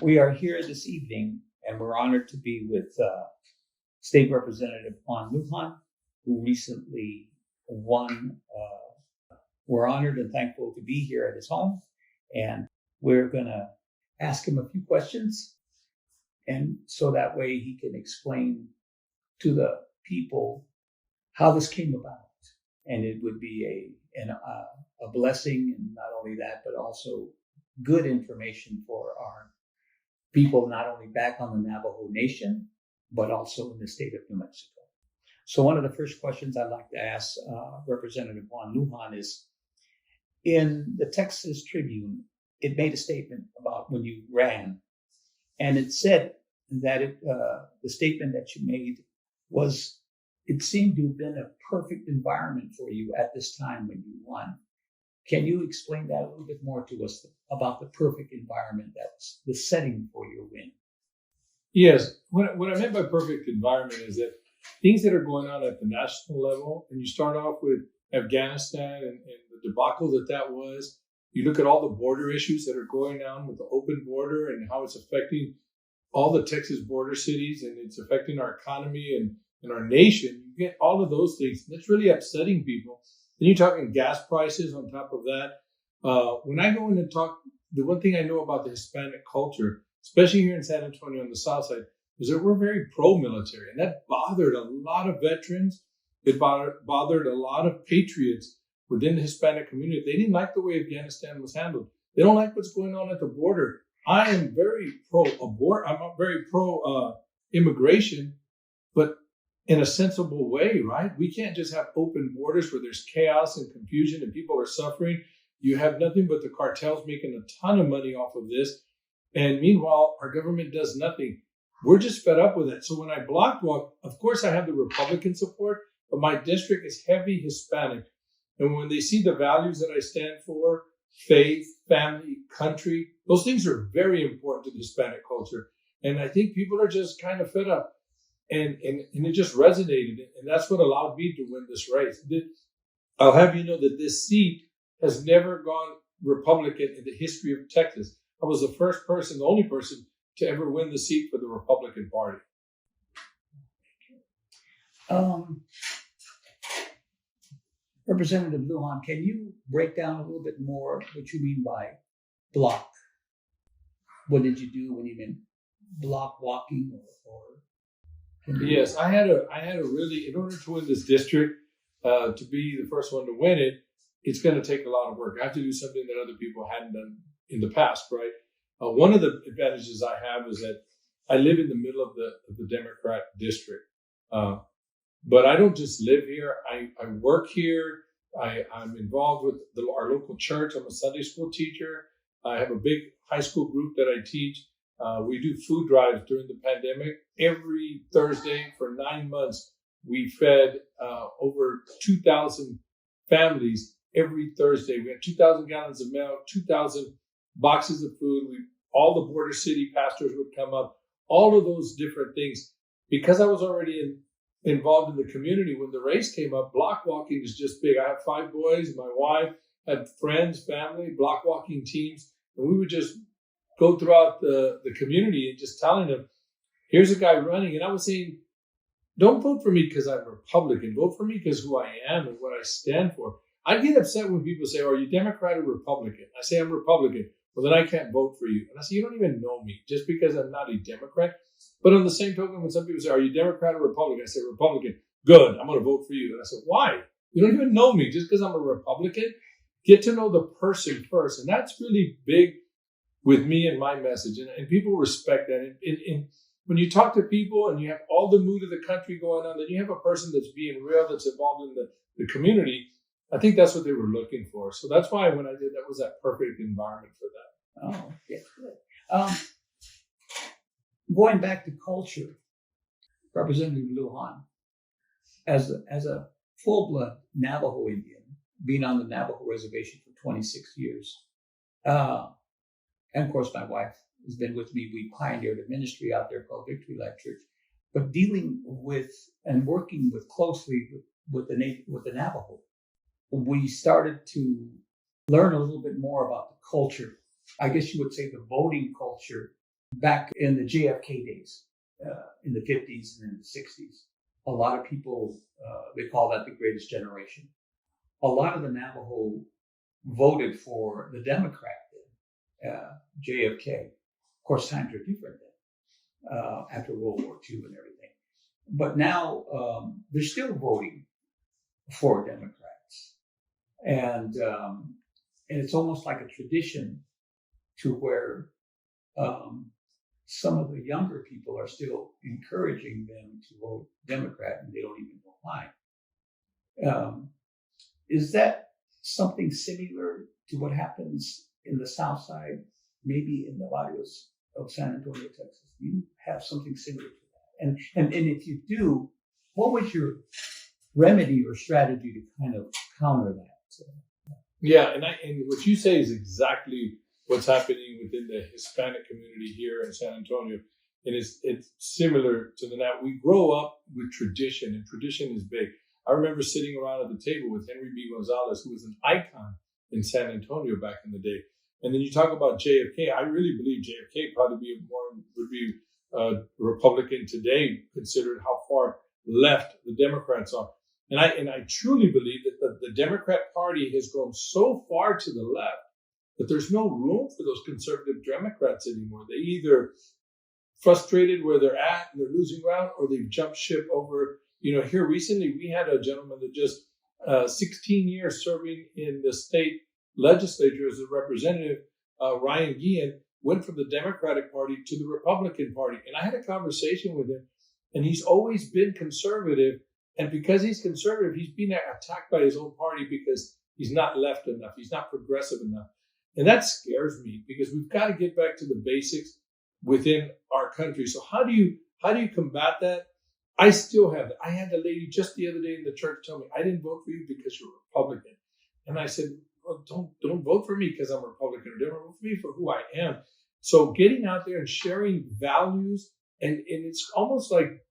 We are here this evening, and we're honored to be with State Representative Lujan, who recently won. We're honored and thankful to be here at his home, and we're going to ask him a few questions, and so that way he can explain to the people how this came about. And it would be a blessing, and not only that, but also good information for our people, not only back on the Navajo Nation, but also in the state of New Mexico. So one of the first questions I'd like to ask Representative Lujan is, in the Texas Tribune, it made a statement about when you ran, and it said that the statement that you made was, it seemed to have been a perfect environment for you at this time when you won. Can you explain that a little bit more to us about the perfect environment, that's the setting for your win? Yes. What I meant by perfect environment is that things that are going on at the national level, and you start off with Afghanistan and the debacle that was. You look at all the border issues that are going on with the open border and how it's affecting all the Texas border cities, and it's affecting our economy and our nation. You get all of those things. That's really upsetting people. Then you're talking gas prices on top of that. When I go in and talk, the one thing I know about the Hispanic culture, especially here in San Antonio on the south side, is that we're very pro-military. And that bothered a lot of veterans. It bothered a lot of patriots within the Hispanic community. They didn't like the way Afghanistan was handled. They don't like what's going on at the border. I am very pro-abort. I'm very pro-immigration, but in a sensible way, right? We can't just have open borders where there's chaos and confusion and people are suffering. You have nothing but the cartels making a ton of money off of this. And meanwhile, our government does nothing. We're just fed up with it. So when I block walk, of course I have the Republican support, but my district is heavy Hispanic. And when they see the values that I stand for, faith, family, country, those things are very important to the Hispanic culture. And I think people are just kind of fed up. And it just resonated. And that's what allowed me to win this race. I'll have you know that this seat has never gone Republican in the history of Texas. I was the first person, the only person, to ever win the seat for the Republican Party. Representative Lujan, can you break down a little bit more what you mean by block? What did you do when you meant block walking or Yes, I had a really, in order to win this district, to be the first one to win it, it's going to take a lot of work. I have to do something that other people hadn't done in the past, right? One of the advantages I have is that I live in the middle of the Democrat district. But I don't just live here. I work here. I'm involved with our local church. I'm a Sunday school teacher. I have a big high school group that I teach. We do food drives during the pandemic. Every Thursday for 9 months, we fed over 2,000 families every Thursday. We had 2,000 gallons of milk, 2,000 boxes of food. All the border city pastors would come up, all of those different things. Because I was already involved in the community, when the race came up, block walking is just big. I have 5 boys. My wife had friends, family, block walking teams. And we would just go throughout the community and just telling them, here's a guy running. And I was saying, don't vote for me because I'm Republican. Vote for me because who I am and what I stand for. I get upset when people say, are you Democrat or Republican? I say, I'm Republican. Well, then I can't vote for you. And I say, you don't even know me just because I'm not a Democrat. But on the same token, when some people say, are you Democrat or Republican? I say, Republican. Good. I'm going to vote for you. And I said, why? You don't even know me just because I'm a Republican. Get to know the person first. And that's really big with me and my message. And people respect that. And when you talk to people and you have all the mood of the country going on, then you have a person that's being real, that's involved in the community. I think that's what they were looking for. So that's why when I did that, was that perfect environment for that. Oh, yeah, good. Going back to culture, Representative Lujan, as a full-blood Navajo Indian, being on the Navajo reservation for 26 years, and of course my wife has been with me. We pioneered a ministry out there called Victory Life Church, but dealing with and working with closely with the Navajo, we started to learn a little bit more about the culture. I guess you would say the voting culture back in the JFK days, in the 50s and in the 60s, a lot of people, they call that the greatest generation. A lot of the Navajo voted for the Democrat then, JFK. Of course, times are different then, after World War II and everything. But now they're still voting for Democrats. And it's almost like a tradition to where some of the younger people are still encouraging them to vote Democrat, and they don't even know why. Is that something similar to what happens in the South Side, maybe in the barrios of San Antonio, Texas? Do you have something similar to that? And if you do, what was your remedy or strategy to kind of counter that? Yeah, and what you say is exactly what's happening within the Hispanic community here in San Antonio. And it's similar to that. We grow up with tradition, and tradition is big. I remember sitting around at the table with Henry B. Gonzalez, who was an icon in San Antonio back in the day. And then you talk about JFK. I really believe JFK probably would be Republican today, considering how far left the Democrats are. And I truly believe that the Democrat Party has gone so far to the left that there's no room for those conservative Democrats anymore. They either frustrated where they're at and they're losing ground, or they've jumped ship over. Here recently we had a gentleman that just 16 years serving in the state legislature as a representative, Ryan Guillen, went from the Democratic Party to the Republican Party. And I had a conversation with him, and he's always been conservative. And because he's conservative, he's being attacked by his own party because he's not left enough. He's not progressive enough. And that scares me, because we've got to get back to the basics within our country. So how do you combat that? I still have it. I had a lady just the other day in the church tell me, I didn't vote for you because you're Republican. And I said, well, don't vote for me because I'm a Republican or Democrat. Vote for me for who I am. So getting out there and sharing values, and it's almost like,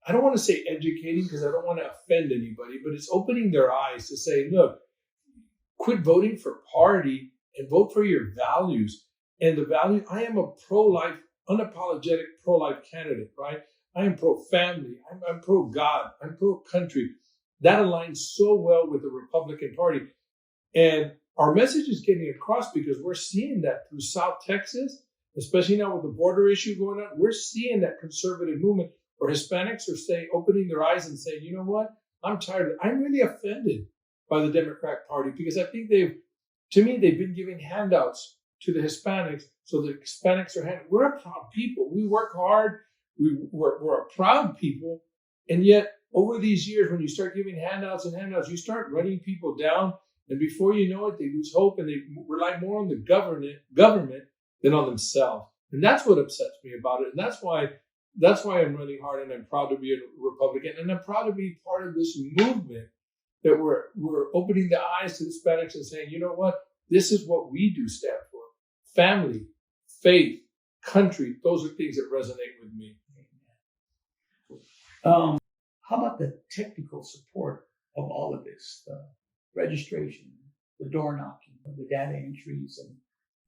I don't want to say educating because I don't want to offend anybody, but it's opening their eyes to say, look, quit voting for party and vote for your values. And the value, I am a pro-life, unapologetic pro-life candidate, right? I am pro-family. I'm pro-God. I'm pro-country. That aligns so well with the Republican Party. And our message is getting across because we're seeing that through South Texas, especially now with the border issue going on. We're seeing that conservative movement where Hispanics are opening their eyes and saying, you know what? I'm tired of it. I'm really offended by the Democratic Party because I think they've been giving handouts to the Hispanics. So the Hispanics we're a proud people. We work hard. We're a proud people. And yet over these years, when you start giving handouts, you start running people down. And before you know it, they lose hope and they rely more on the government than on themselves. And that's what upsets me about it. And that's why I'm running hard, and I'm proud to be a Republican. And I'm proud to be part of this movement that we're opening the eyes to Hispanics and saying, you know what? This is what we do stand for. Family, faith, country. Those are things that resonate with me. How about the technical support of all of this? The registration, the door knocking, the data entries, and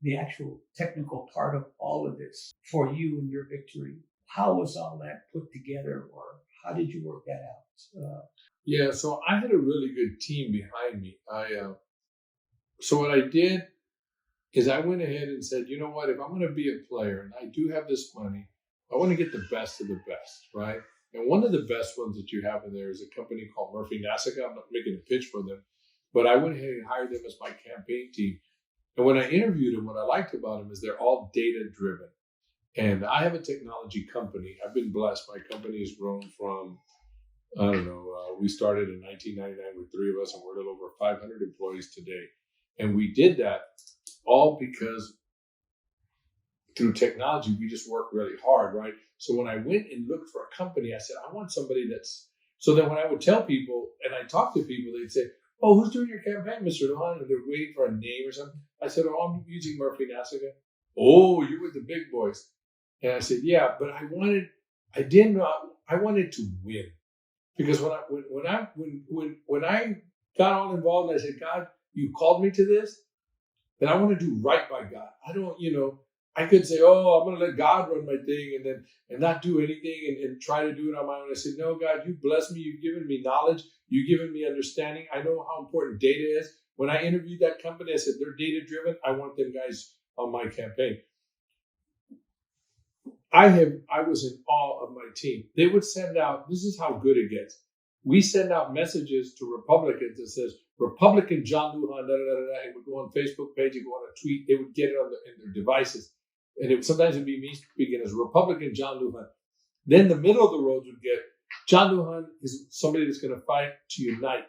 the actual technical part of all of this for you and your victory. How was all that put together, or how did you work that out? Yeah, so I had a really good team behind me. So what I did is I went ahead and said, you know what, if I'm going to be a player and I do have this money, I want to get the best of the best, right? And one of the best ones that you have in there is a company called Murphy Nasica. I'm not making a pitch for them, but I went ahead and hired them as my campaign team. And when I interviewed them, what I liked about them is they're all data driven. And I have a technology company. I've been blessed. My company has grown from, we started in 1999 with 3 of us, and we're a little over 500 employees today. And we did that all because through technology, we just work really hard, right? So when I went and looked for a company, I said, I want somebody so then when I would tell people and I talk to people, they'd say, oh, who's doing your campaign, Mr. Lujan? And they're waiting for a name or something. I said, oh, I'm using Murphy Nasica. Oh, you're with the big boys. And I said, yeah, but I wanted to win. Because when I got all involved and I said, God, you called me to this, then I want to do right by God. I could say, oh, I'm going to let God run my thing and not do anything and try to do it on my own. I said, no, God, you bless me. You've given me knowledge. You've given me understanding. I know how important data is. When I interviewed that company, I said, they're data driven. I want them guys on my campaign. I was in awe of my team. They would send out, this is how good it gets. We send out messages to Republicans that says, Republican John Lujan, it would go on Facebook page, it would go on a tweet, they would get it in their devices. And sometimes it'd be me speaking as Republican John Lujan. Then the middle of the roads would get, John Lujan is somebody that's going to fight to unite.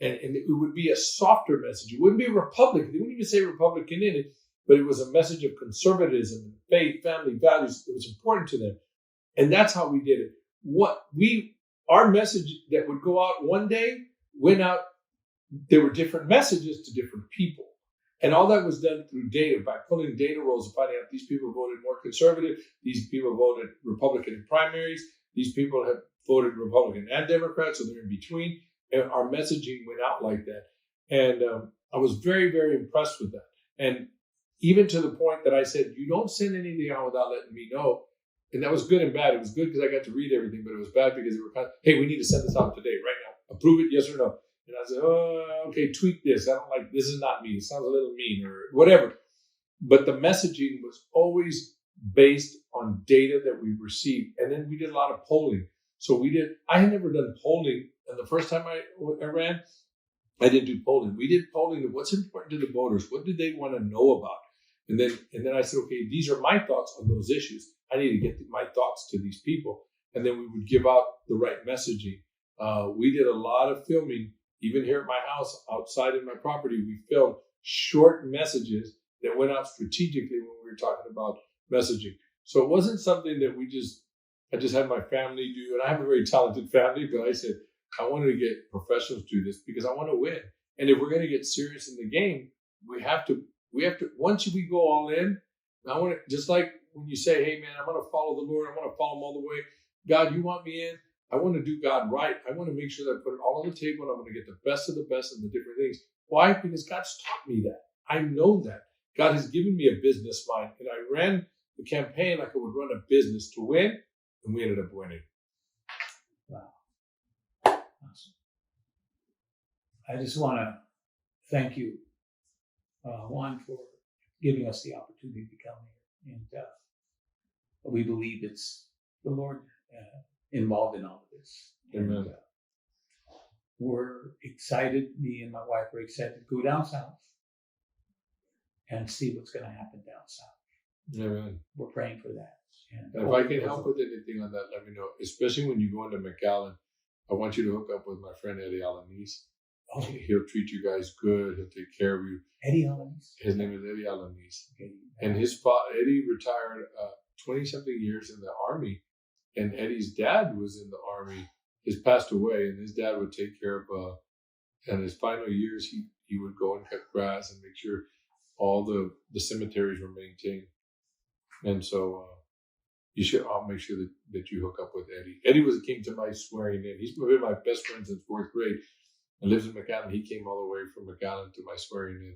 And it would be a softer message. It wouldn't be Republican. They wouldn't even say Republican in it, but it was a message of conservatism, faith, family values. It was important to them. And that's how we did it. Our message that would go out one day went out. There were different messages to different people. And all that was done through data, by pulling data rolls and finding out these people voted more conservative, these people voted Republican in primaries, these people have voted Republican and Democrat, so they're in between. And our messaging went out like that. And I was very, very impressed with that. And even to the point that I said, you don't send anything out without letting me know. And that was good and bad. It was good because I got to read everything, but it was bad because they were kind of, hey, we need to send this out today, right now. Approve it, yes or no. And I said, oh, okay, tweak this. I don't like, this is not me. It sounds a little mean or whatever. But the messaging was always based on data that we received. And then we did a lot of polling. So I had never done polling. And the first time I ran, I didn't do polling. We did polling of what's important to the voters. What do they want to know about? And then I said, okay, these are my thoughts on those issues. I need to get my thoughts to these people. And then we would give out the right messaging. We did a lot of filming, even here at my house, outside of my property. We filmed short messages that went out strategically when we were talking about messaging. So it wasn't something that I just had my family do. And I have a very talented family, but I said, I wanted to get professionals to do this because I want to win. And if we're going to get serious in the game, we have to, once we go all in, I want to, just like when you say, hey man, I want to follow the Lord. I want to follow him all the way. God, you want me in? I want to do God right. I want to make sure that I put it all on the table and I'm going to get the best of the different things. Why? Because God's taught me that. I know that. God has given me a business mind. And I ran the campaign like I would run a business to win, and we ended up winning. Wow. Awesome. I just want to thank you, Juan, for giving us the opportunity to come here. And we believe it's the Lord involved in all of this. Amen. And, we're excited, me and my wife are excited to go down south and see what's going to happen down south. Amen. We're praying for that. And if I can help with anything on that, let me know. Especially when you go into McAllen, I want you to hook up with my friend Eddie Alanis. Oh. He'll treat you guys good. He'll take care of you. Eddie Alanis? His name is Eddie Alanis. Okay. And Eddie retired 20-something years in the Army. And Eddie's dad was in the Army. He's passed away, and his dad would take care of, in his final years, he would go and cut grass and make sure all the cemeteries were maintained. And so I'll make sure that you hook up with Eddie. Eddie came to my swearing in. He's been my best friend since 4th grade and lives in McAllen. He came all the way from McAllen to my swearing in.